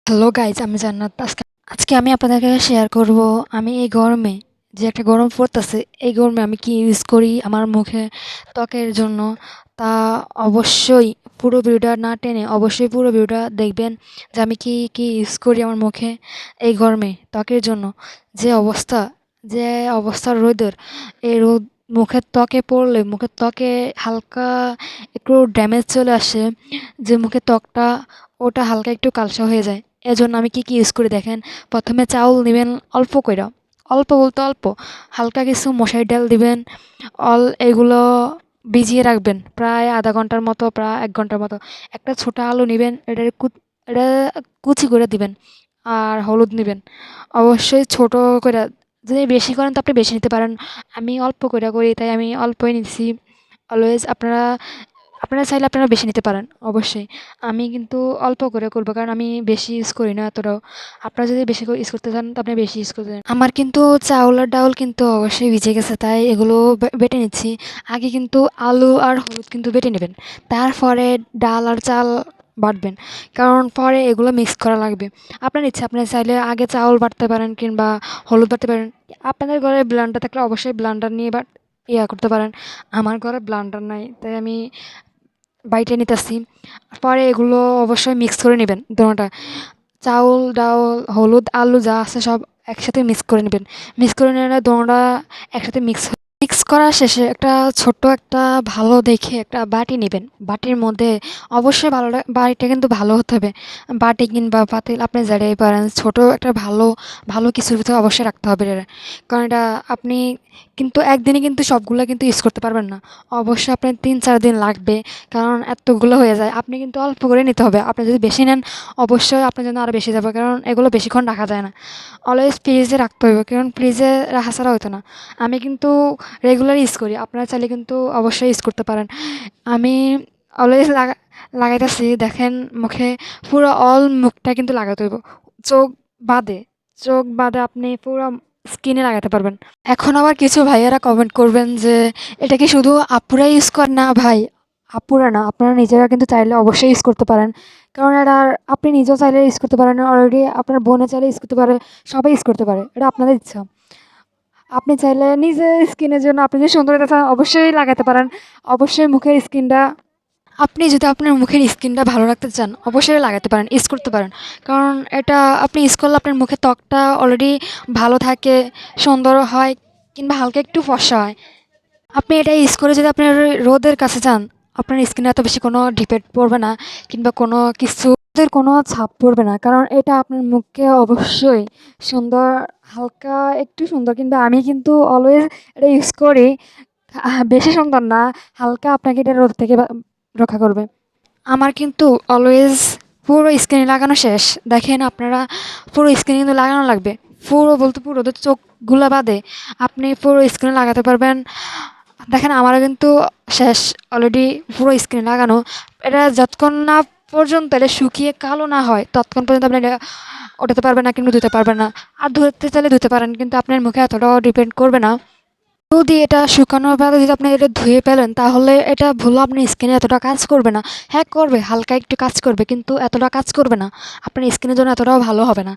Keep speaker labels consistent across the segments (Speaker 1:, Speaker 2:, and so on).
Speaker 1: Hello guys, আমি জান্নাত। আজকে আমি আপনাদেরকে শেয়ার করব আমি এই গরমে যে একটা গরম পড়তেছে, এই গরমে আমি কি ইউজ করি আমার মুখে ত্বকের জন্য। তা অবশ্যই পুরো ভিডিওটা না টেনে অবশ্যই পুরো ভিডিওটা দেখবেন যে আমি কি কি ইউজ করি আমার মুখে এই গরমে ত্বকের জন্য। যে অবস্থা যে অবস্থার রোদের, এই রোদ মুখের ত্বকে পড়লে মুখের ত্বকে হালকা একটু ড্যামেজ চলে আসে, যে মুখের ত্বকটা ওটা হালকা একটু কালসা হয়ে যায়। এজন্য আমি কি ইউজ করি দেখেন। প্রথমে চাউল নিবেন অল্প কইরা, অল্প বলতে অল্প, হালকা কিছু মশারি ডাল দিবেন। এগুলো ভিজিয়ে রাখবেন প্রায় আধা ঘন্টার মতো, প্রায় ১ ঘন্টার মতো। একটা ছোট আলু নিবেন, এটা কুচি করে দিবেন। আর হলুদ নিবেন অবশ্যই ছোট কইরা। যদি বেশি করেন তো আপনি বেশি নিতে পারেন। আমি অল্প কইরা করি তাই আমি অল্পই নিচ্ছি। অলওয়েজ আপনারা আপনারা চাইলে আপনারা বেশি নিতে পারেন অবশ্যই। আমি কিন্তু অল্প করে করব, কারণ আমি বেশি ইউজ করি না এতটাও। আপনারা যদি বেশি করে ইউজ করতে চান তো আপনি বেশি ইউজ করতে পারেন। আমার কিন্তু চাউল আর ডাউল কিন্তু অবশ্যই ভিজে গেছে, তাই এগুলো বেটে নিচ্ছি। আগে কিন্তু আলু আর হলুদ কিন্তু বেটে নেবেন, তারপরে ডাল আর চাল বাটবেন, কারণ পরে এগুলো মিক্স করা লাগবে। আপনার ইচ্ছা, আপনি চাইলে আগে চাউল বাটতে পারেন কিংবা হলুদ বাটতে পারেন। আপনাদের ঘরে ব্লেন্ডার থাকলে অবশ্যই ব্লেন্ডার নিয়ে করতে পারেন। আমার ঘরে ব্লেন্ডার নাই তাই আমি বাইটে নিতেছি। পরে এগুলো অবশ্যই মিক্স করে নেবেন দোনোটা। চাউল, ডাউল, হলুদ, আলু যা আছে সব একসাথে মিক্স করে নেবেন। মিক্স করে নিলে দোনোটা একসাথে মিক্স করা শেষে ছোট্ট একটা ভালো দেখে একটা বাটি নেবেন। বাটির মধ্যে অবশ্যই বাটিটা কিন্তু ভালো হতে হবে। বাটি কিংবা পাতিল আপনি যেটাই পারেন, ছোট একটা ভালো কিছুর ভিতরে অবশ্যই রাখতে হবে এটা। কারণ এটা আপনি কিন্তু একদিনে কিন্তু সবগুলা কিন্তু ইউজ করতে পারবেন না। অবশ্যই আপনার ৩-৪ দিন লাগবে, কারণ এতগুলো হয়ে যায়। আপনি কিন্তু অল্প করে নিতে হবে। আপনি যদি বেশি নেন অবশ্যই আপনার জন্য আরও বেশি যাবে, কারণ এগুলো বেশিক্ষণ রাখা যায় না। অলওয়েজ ফ্রিজে রাখতে হবে, কারণ ফ্রিজে রাখা ছাড়া হতো না। আমি কিন্তু রেগুলার ইউজ করি, আপনারা চাইলে কিন্তু অবশ্যই ইউজ করতে পারেন। আমি অলওয়েজ লাগাইতেছি দেখেন মুখে, পুরো মুখটা কিন্তু লাগাতে হইব। চোখ বাদে চোখ বাদে আপনি পুরো স্কিনে লাগাতে পারবেন। এখন আবার কিছু ভাইয়ারা কমেন্ট করবেন যে এটা কি শুধু আপুরা ইউজ করেন? না ভাই, আপুরা না, আপনারা নিজেরা কিন্তু চাইলে অবশ্যই ইউজ করতে পারেন। কারণ এটা আপনি নিজেও চাইলে ইউজ করতে পারেন, অলরেডি আপনার বোনে চাইলে ইউজ করতে পারে, সবাই ইউজ করতে পারে। এটা আপনাদের ইচ্ছা। আপনি চাইলে নিজের স্কিনের জন্য আপনি যদি সুন্দর হতে চান অবশ্যই লাগাতে পারেন। অবশ্যই মুখের স্কিনটা, আপনি যদি আপনার মুখের স্কিনটা ভালো রাখতে চান অবশ্যই লাগাতে পারেন, ইউজ করতে পারেন। কারণ এটা আপনি ইউজ করলে আপনার মুখের ত্বকটা অলরেডি ভালো থাকে, সুন্দর হয়, কিংবা হালকা একটু ফর্সা হয়। আপনি এটা ইউজ করে যদি আপনার রোদের কাছে যান, আপনার স্কিনে এত বেশি কোনো ডিফেক্ট পড়বে না, কিংবা কোনো কিছু রোদের কোনো ছাপ পড়বে না। কারণ এটা আপনার মুখকে অবশ্যই সুন্দর, হালকা একটু সুন্দর, কিন্তু আমি কিন্তু অলওয়েজ এটা ইউজ করি। বেশি সুন্দর না, হালকা আপনাকে এটা রোদ থেকে রক্ষা করবে। আমার কিন্তু অলওয়েজ পুরো স্কিনে লাগানো শেষ। দেখেন আপনারা, পুরো স্কিনে কিন্তু লাগানো লাগবে। পুরো বলতে পুরো তো চোখগুলা বাদে আপনি পুরো স্কিনে লাগাতে পারবেন। দেখেন আমারও কিন্তু শেষ অলরেডি, পুরো স্কিনে লাগানো। এটা যতক্ষণ না পর্যন্ত এটা শুকিয়ে কালো না হয় ততক্ষণ পর্যন্ত আপনি এটা ওঠাতে পারবেন না, কিন্তু ধুতে পারবেন না। আর ধুতে চাইলে ধুতে পারেন, কিন্তু আপনার মুখে এতটাও ডিপেন্ড করবে না। যদি এটা শুকানোর পরে যদি আপনি এটা ধুয়ে ফেলেন তাহলে এটা ভুলও আপনার স্কিনে এতটা কাজ করবে না। হ্যাঁ করবে, হালকা একটু কাজ করবে, কিন্তু এতটা কাজ করবে না। আপনার স্কিনের জন্য এতটাও ভালো হবে না।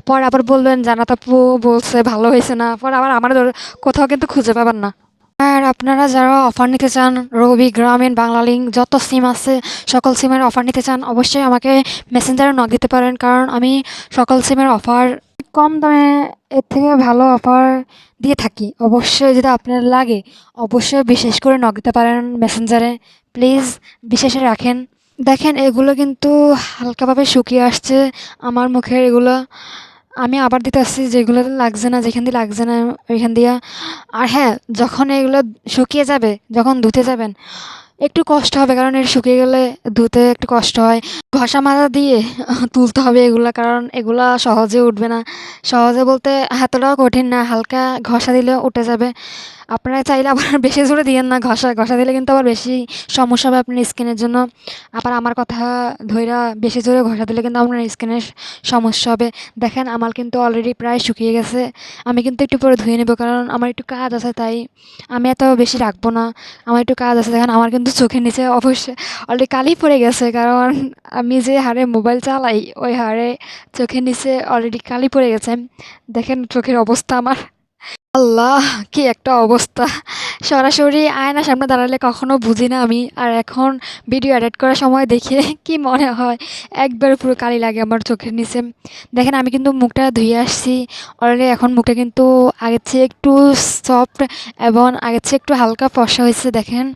Speaker 1: পরে আবার বলবেন জান্নাত আপু বলছে ভালো হয়েছে না, পরে আবার আমার কোথাও কিন্তু খুঁজে পাবেন না। আর আপনারা যারা অফার নিতে চান, রবি, গ্রামীণ, বাংলালিংক যত সিম আছে সকল সিমের অফার নিতে চান অবশ্যই আমাকে মেসেঞ্জারে নক দিতে পারেন, কারণ আমি সকল সিমের অফার কম দামে এর থেকে ভালো অফার দিয়ে থাকি। অবশ্যই যদি আপনার লাগে অবশ্যই বিশেষ করে নক দিতে পারেন মেসেঞ্জারে, প্লিজ বিশেষে রাখেন। দেখেন এগুলো কিন্তু হালকাভাবে শুকিয়ে আসছে আমার মুখের এগুলো। আমি আবার দিতেছি যেগুলোতে লাগছে না, যেখান দিয়ে লাগছে না ওইখান দিয়া। আর হ্যাঁ, যখন এগুলো শুকিয়ে যাবে, যখন ধুতে যাবেন একটু কষ্ট হবে, কারণ এটা শুকিয়ে গেলে ধুতে একটু কষ্ট হয়। ঘষা মাজা দিয়ে তুলতে হবে এগুলা, কারণ এগুলা সহজে উঠবে না। সহজে বলতে এতটাও কঠিন না, হালকা ঘষা দিলে উঠে যাবে। আপনারা চাইলে আবার বেশি জোরে দিয়েন না, ঘষা দিলে কিন্তু আবার বেশি সমস্যা হবে আপনার স্কিনের জন্য। আবার আমার কথা ধইরা বেশি জোরে ঘষা দিলে কিন্তু আপনার স্কিনের সমস্যা হবে। দেখেন আমার কিন্তু অলরেডি প্রায় শুকিয়ে গেছে। আমি কিন্তু একটু পরে ধুয়ে নেব, কারণ আমার একটু কাজ আছে, তাই আমি এত বেশি রাখবো না। আমার একটু কাজ আছে। দেখেন আমার কিন্তু চোখের নিচে অবশ্যই অলরেডি কালি পড়ে গেছে, কারণ আমি যে হারে মোবাইল চালাই ওই হারে চোখের নিচে অলরেডি কালি পড়ে গেছে। দেখেন চোখের অবস্থা আমার। আল্লাহ! কি একটা অবস্থা! সরাসরি আয়নার সামনে দাঁড়ালে কখনো বুঝি না আমি। আর এখন ভিডিও এডিট করার সময় দেখে কি মনে হয়, একবারে পুরো কালি লাগে আমার চোখের নিচে। দেখেন আমি কিন্তু মুখটা ধুয়ে আসছি। অলরেডি এখন মুখটা কিন্তু আগের চেয়ে একটু সফট এবং আগের চেয়ে একটু হালকা ফর্সা হয়েছে দেখেন।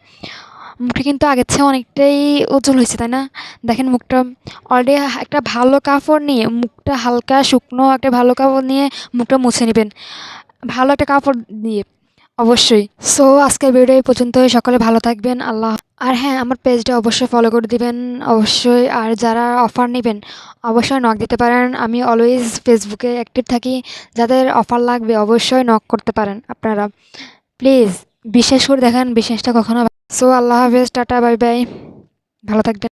Speaker 1: মুখটা কিন্তু আগের চেয়ে অনেকটাই উজ্জ্বল হয়েছে, তাই না? দেখেন মুখটা অলরেডি একটা ভালো কাপড় নিয়ে মুখটা হালকা শুকনো একটা ভালো কাপড় নিয়ে মুখটা মুছে নিবেন। ভালো একটা কাপড় দিয়ে অবশ্যই। সো আজকের ভিডিও এই পর্যন্তই। সকলে ভালো থাকবেন। আল্লাহ। আর হ্যাঁ, আমার পেজটা অবশ্যই ফলো করে দিবেন অবশ্যই। আর যারা অফার নিবেন অবশ্যই নক দিতে পারেন। আমি অলওয়েজ ফেসবুকে অ্যাক্টিভ থাকি। যাদের অফার লাগবে অবশ্যই নক করতে পারেন আপনারা। প্লিজ বিশেষ করে দেখেন বিশ্বাসটা কখনো। সো আল্লাহ হাফেজ, টাটা, বাই বাই। ভালো থাকবেন।